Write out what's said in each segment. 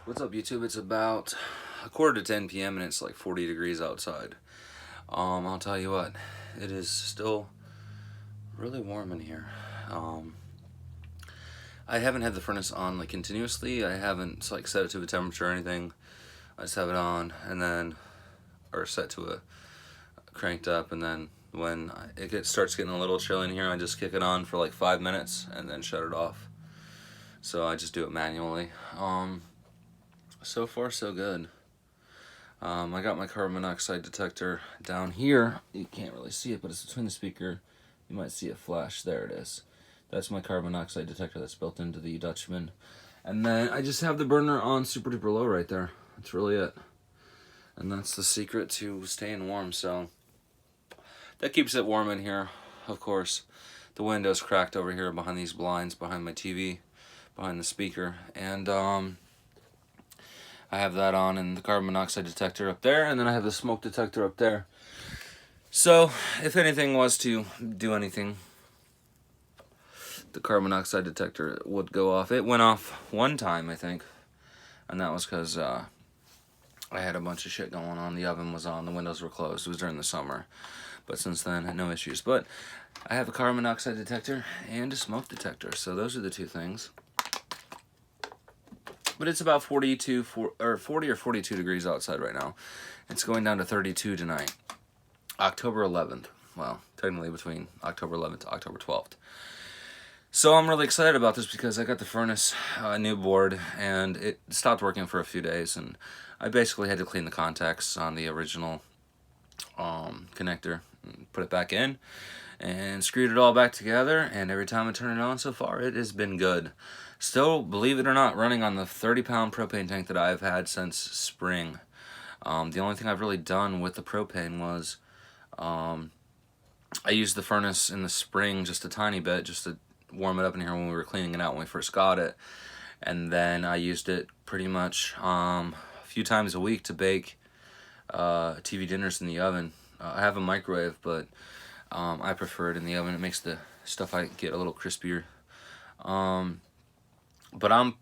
What's up, YouTube? It's about a quarter to 10 p.m. and it's like 40 degrees outside. I'll tell you what, it is still really warm in here. I haven't had the furnace on like continuously. I haven't like set it to a temperature or anything. I just have it on and then, or set to a cranked up, and then when starts getting a little chilly in here, I just kick it on for like 5 minutes and then shut it off. So I just do it manually. So far so good. I got my carbon monoxide detector down here. You can't really see it, but it's between the speaker. You might see it flash. There it is. That's my carbon monoxide detector that's built into the Dutchman. And then I just have the burner on super duper low right there. That's really it. And that's the secret to staying warm. So that keeps it warm in here, of course. The window's cracked over here behind these blinds, behind my TV, behind the speaker. And I have that on, and the carbon monoxide detector up there, and then I have the smoke detector up there. So if anything was to do anything, the carbon monoxide detector would go off. It went off one time, I think, and that was because I had a bunch of shit going on. The oven was on, the windows were closed. It was during the summer, but since then, no issues. But I have a carbon monoxide detector and a smoke detector, so those are the two things. But it's about 40 or 42 degrees outside right now. It's going down to 32 tonight, October 11th. Well, technically between October 11th to October 12th. So I'm really excited about this because I got the furnace new board, and it stopped working for a few days, and I basically had to clean the contacts on the original connector, and put it back in, and screwed it all back together, and every time I turn it on so far, it has been good. Still, believe it or not, running on the 30-pound propane tank that I've had since spring. The only thing I've really done with the propane was I used the furnace in the spring just a tiny bit, just to warm it up in here when we were cleaning it out when we first got it. And then I used it pretty much a few times a week to bake TV dinners in the oven. I have a microwave, but I prefer it in the oven. It makes the stuff I get a little crispier. But I'm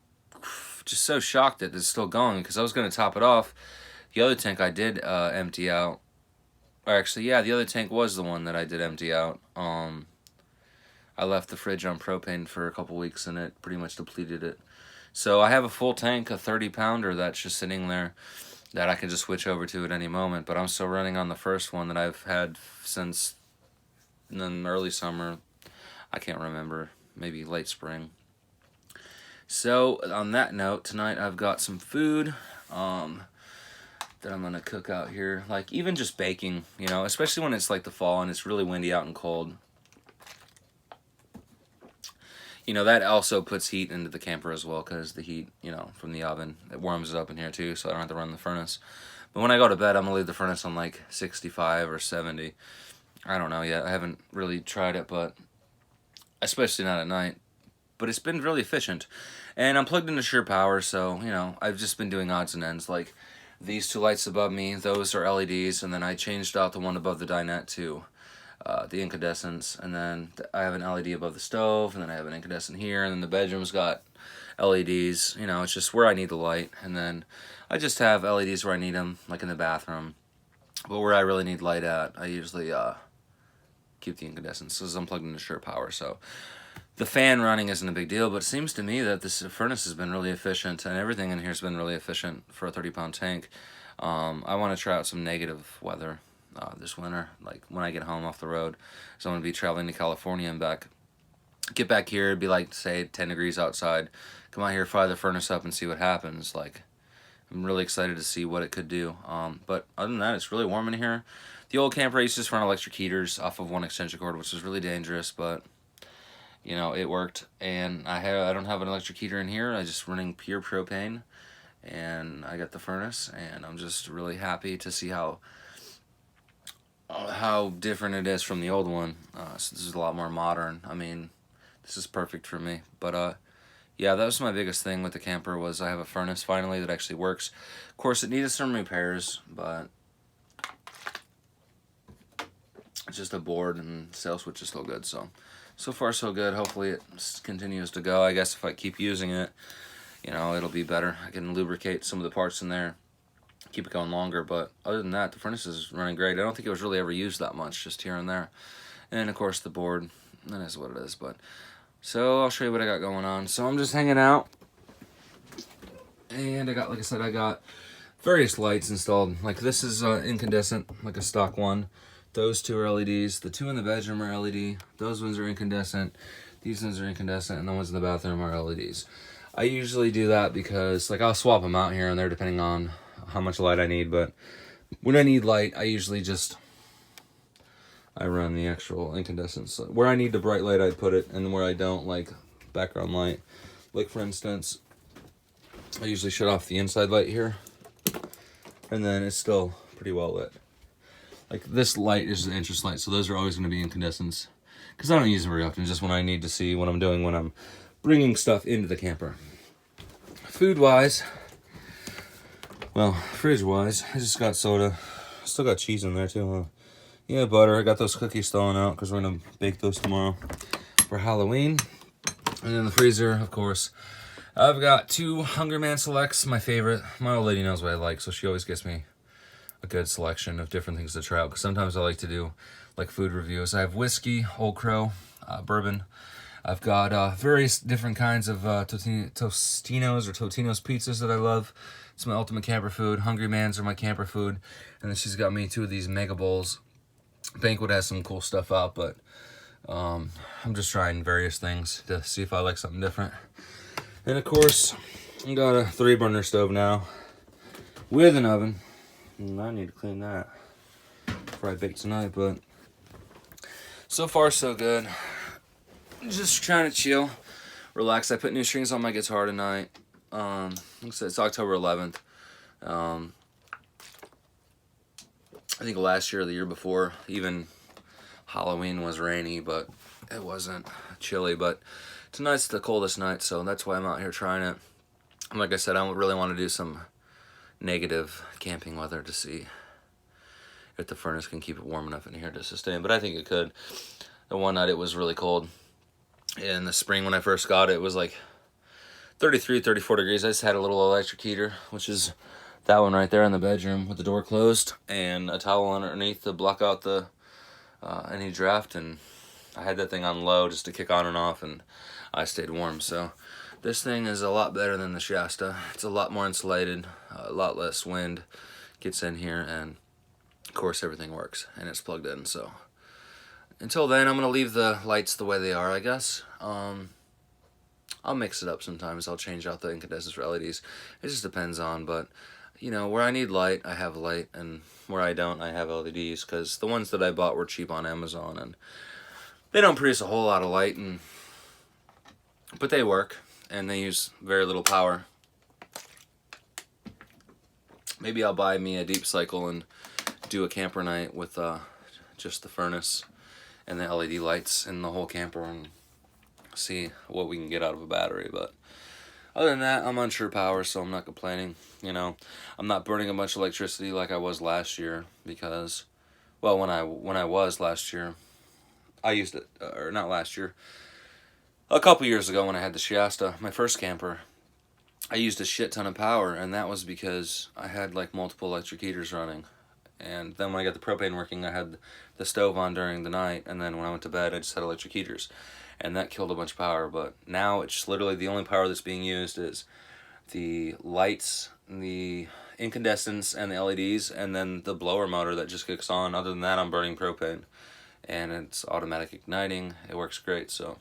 just so shocked that it's still going, because I was going to top it off. The other tank I did empty out. Or actually, yeah, the other tank was the one that I did empty out. I left the fridge on propane for a couple weeks, and it pretty much depleted it. So I have a full tank, a 30-pounder that's just sitting there that I can just switch over to at any moment. But I'm still running on the first one that I've had since the early summer. I can't remember, maybe late spring. So on that note, tonight I've got some food that I'm gonna cook out here. Like, even just baking, you know, especially when it's like the fall and it's really windy out and cold. You know, that also puts heat into the camper as well, because the heat, you know, from the oven, it warms it up in here too, so I don't have to run the furnace. But when I go to bed, I'm gonna leave the furnace on like 65 or 70. I don't know yet. I haven't really tried it, but especially not at night. But it's been really efficient. And I'm plugged into Sure Power, so, you know, I've just been doing odds and ends. Like, these two lights above me, those are LEDs, and then I changed out the one above the dinette to the incandescents, and then I have an LED above the stove, and then I have an incandescent here, and then the bedroom's got LEDs. You know, it's just where I need the light, and then I just have LEDs where I need them, like in the bathroom. But where I really need light at, I usually keep the incandescents, because I'm plugged into Sure Power, so the fan running isn't a big deal. But it seems to me that this furnace has been really efficient, and everything in here has been really efficient for a 30-pound tank. I want to try out some negative weather this winter, like when I get home off the road. So I'm going to be traveling to California and back. Get back here, it'd be like, say, 10 degrees outside. Come out here, fire the furnace up, and see what happens. Like, I'm really excited to see what it could do. But other than that, it's really warm in here. The old camper used to just run electric heaters off of one extension cord, which was really dangerous, but you know, it worked. And I don't have an electric heater in here. I'm just running pure propane, and I got the furnace, and I'm just really happy to see how different it is from the old one. So this is a lot more modern. I mean, this is perfect for me. But yeah, that was my biggest thing with the camper, was I have a furnace finally that actually works. Of course, it needed some repairs, but it's just a board, and sail switch is still good. So far so good. Hopefully it continues to go. I guess if I keep using it, you know, it'll be better. I can lubricate some of the parts in there, keep it going longer. But other than that, the furnace is running great. I don't think it was really ever used that much, just here and there. And of course the board, that is what it is. But so I'll show you what I got going on. So I'm just hanging out, and I got, like I said, I got various lights installed. Like this is incandescent, like a stock one. Those two are LEDs. The two in the bedroom are LED. Those ones are incandescent. These ones are incandescent, and the ones in the bathroom are LEDs. I usually do that because, like, I'll swap them out here and there depending on how much light I need. But when I need light, I usually just I run the actual incandescents. Where I need the bright light, I put it, and where I don't, like background light. Like for instance, I usually shut off the inside light here, and then it's still pretty well lit. Like this light is an interest light, so those are always going to be incandescents. Because I don't use them very often, just when I need to see what I'm doing when I'm bringing stuff into the camper. Food-wise, well, fridge-wise, I just got soda. Still got cheese in there too, huh? Yeah, butter. I got those cookies thawing out because we're going to bake those tomorrow for Halloween. And in the freezer, of course, I've got 2 Hungry Man Selects, my favorite. My old lady knows what I like, so she always gets me a good selection of different things to try out, because sometimes I like to do like food reviews. I have whiskey, Old Crow, bourbon. I've got various different kinds of Tostinos or Totino's pizzas that I love. It's my ultimate camper food. Hungry Man's are my camper food. And then she's got me 2 of these mega bowls. Banquet has some cool stuff out, but I'm just trying various things to see if I like something different. And of course, I got a 3-burner stove now with an oven. I need to clean that before I bake tonight, but so far so good. Just trying to chill, relax. I put new strings on my guitar tonight. Like I said, it's October 11th. I think last year or the year before, even Halloween was rainy, but it wasn't chilly. But tonight's the coldest night, so that's why I'm out here trying it. And like I said, I really want to do some negative camping weather to see if the furnace can keep it warm enough in here to sustain, but I think it could. The one night it was really cold in the spring when I first got it, it was like 33, 34 degrees. I just had a little electric heater, which is that one right there in the bedroom with the door closed, and a towel underneath to block out the any draft, and I had that thing on low just to kick on and off, and I stayed warm. So this thing is a lot better than the Shasta. It's a lot more insulated, a lot less wind gets in here, and of course everything works, and it's plugged in. So until then, I'm going to leave the lights the way they are, I guess. I'll mix it up sometimes. I'll change out the incandescents for LEDs. It just depends on, but you know, where I need light, I have light, and where I don't, I have LEDs, because the ones that I bought were cheap on Amazon, and they don't produce a whole lot of light, but they work, and they use very little power. Maybe I'll buy me a Deep Cycle and do a camper night with just the furnace and the LED lights in the whole camper and see what we can get out of a battery. But other than that, I'm on sure power, so I'm not complaining. You know, I'm not burning a bunch of electricity like I was last year, because, well, when I was last year, I used it, or not last year, a couple years ago when I had the Shasta, my first camper, I used a shit ton of power, and that was because I had like multiple electric heaters running. And then when I got the propane working, I had the stove on during the night, and then when I went to bed, I just had electric heaters. And that killed a bunch of power, but now it's literally the only power that's being used is the lights, the incandescents, and the LEDs, and then the blower motor that just kicks on. Other than that, I'm burning propane, and it's automatic igniting. It works great, so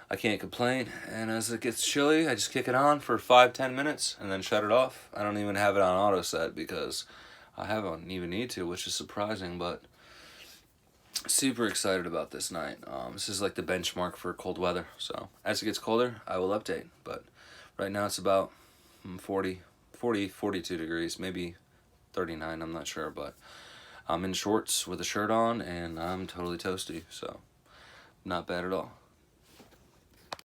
I can't complain. And as it gets chilly, I just kick it on for 5-10 minutes and then shut it off. I don't even have it on auto set because I haven't even need to, which is surprising, but super excited about this night. This is like the benchmark for cold weather, so as it gets colder, I will update. But right now it's about 42 degrees, maybe 39, I'm not sure, but I'm in shorts with a shirt on, and I'm totally toasty, so not bad at all.